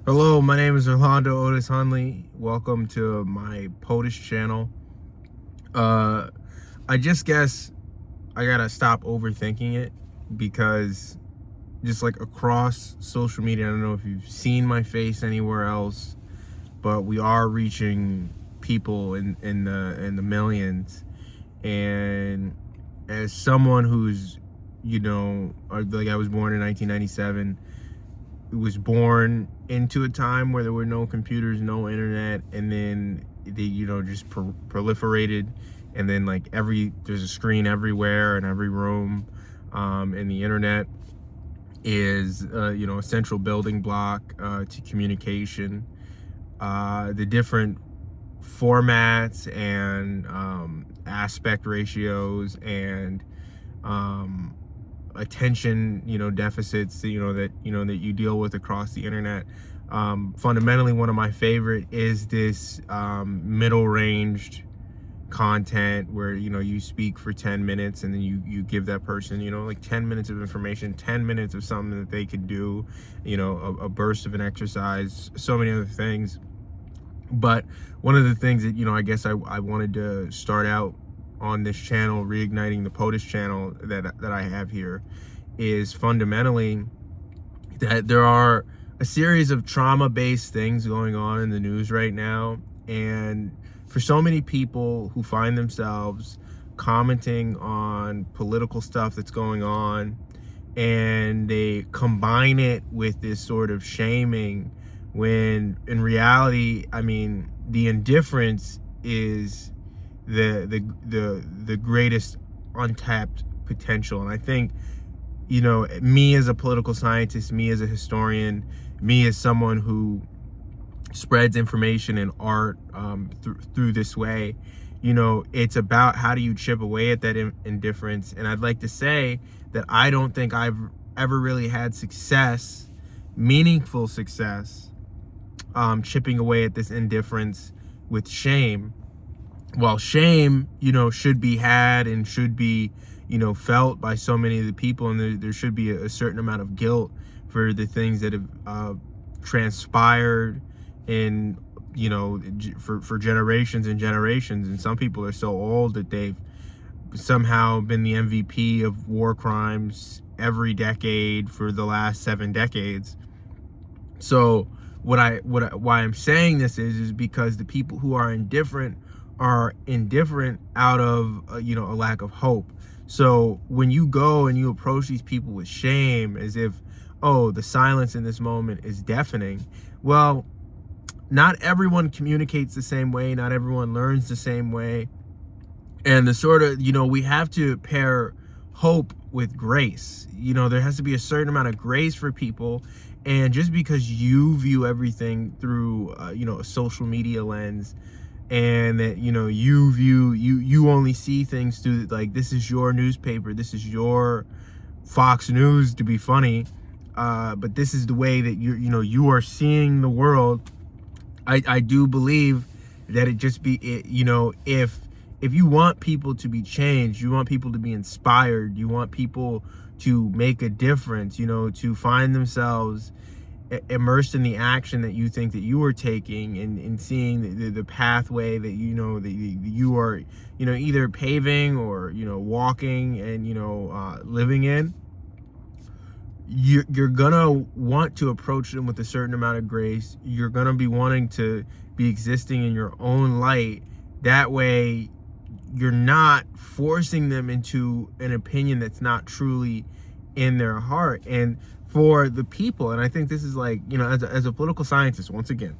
Hello, my name is Orlondo Otis Hundley. Welcome to my POTUS channel. I just guess I gotta stop overthinking it, because just like across social media, I don't know if you've seen my face anywhere else, but we are reaching people in the millions. And as someone who's, like, I was born in 1997, was born into a time where there were no computers, no internet, and then they, just proliferated, and then like there's a screen everywhere in every room, and the internet is a central building block to communication. The different formats and aspect ratios and attention deficits that you deal with across the internet. Fundamentally, one of my favorite is this middle-ranged content where you speak for 10 minutes and then you give that person like 10 minutes of information, 10 minutes of something that they could do, a burst of an exercise, so many other things. But one of the things that I guess I wanted to start out on this channel, reigniting the POTUS channel that I have here, is fundamentally that there are a series of trauma-based things going on in the news right now. And for so many people who find themselves commenting on political stuff that's going on, and they combine it with this sort of shaming, when in reality, I mean, the indifference is the greatest untapped potential. And I think, me as a political scientist, me as a historian, me as someone who spreads information and art through this way, it's about how do you chip away at that indifference. And I'd like to say that I don't think I've ever really had success, meaningful success, chipping away at this indifference with shame. While shame, should be had and should be, felt by so many of the people, and there should be a certain amount of guilt for the things that have transpired in, for generations and generations. And some people are so old that they've somehow been the MVP of war crimes every decade for the last 7 decades. So why I'm saying this is because the people who are indifferent out of a lack of hope. So when you go and you approach these people with shame, as if, oh, the silence in this moment is deafening, well, not everyone communicates the same way, not everyone learns the same way. And the sort of, we have to pair hope with grace. There has to be a certain amount of grace for people. And just because you view everything through a social media lens, and that you only see things through, like, this is your newspaper, this is your Fox News, to be funny, but this is the way that you are seeing the world. I do believe that it just be if you want people to be changed, you want people to be inspired, you want people to make a difference, to find themselves immersed in the action that you think that you are taking, and seeing the pathway that that you are either paving or walking and living in. You're gonna want to approach them with a certain amount of grace. You're gonna be wanting to be existing in your own light. That way you're not forcing them into an opinion that's not truly in their heart. And for the people, and I think this is like, as a political scientist, once again,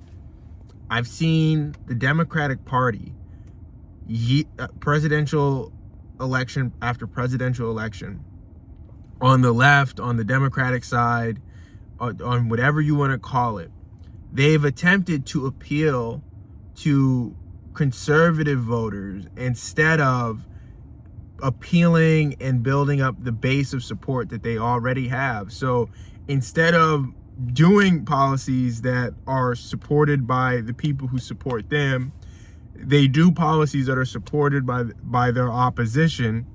I've seen the Democratic Party, presidential election after presidential election, on the left, on the Democratic side, on whatever you want to call it, they've attempted to appeal to conservative voters instead of appealing and building up the base of support that they already have. So instead of doing policies that are supported by the people who support them, they do policies that are supported by their opposition,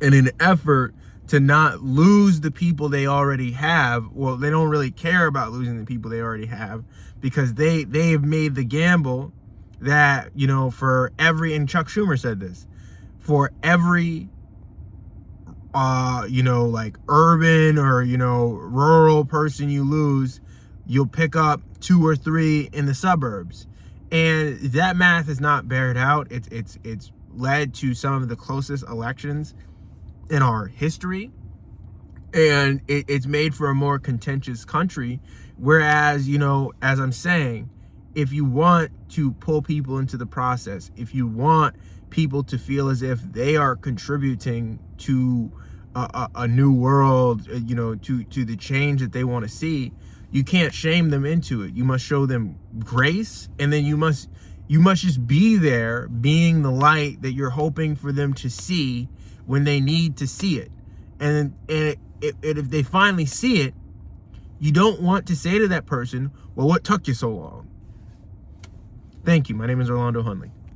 in an effort to not lose the people they already have. Well, they don't really care about losing the people they already have, because they've made the gamble that, you know, for every, and Chuck Schumer said this, for every you know, like urban or, you know, rural person you lose, you'll pick up 2 or 3 in the suburbs. And that math is not bared out. It's led to some of the closest elections in our history, and it's made for a more contentious country. Whereas, you know, as I'm saying, if you want to pull people into the process, if you want people to feel as if they are contributing to a new world, you know, to the change that they want to see, you can't shame them into it. You must show them grace, and then you must just be there, being the light that you're hoping for them to see when they need to see it. And if they finally see it, you don't want to say to that person, well, what took you so long? Thank you. My name is Orlondo Hundley.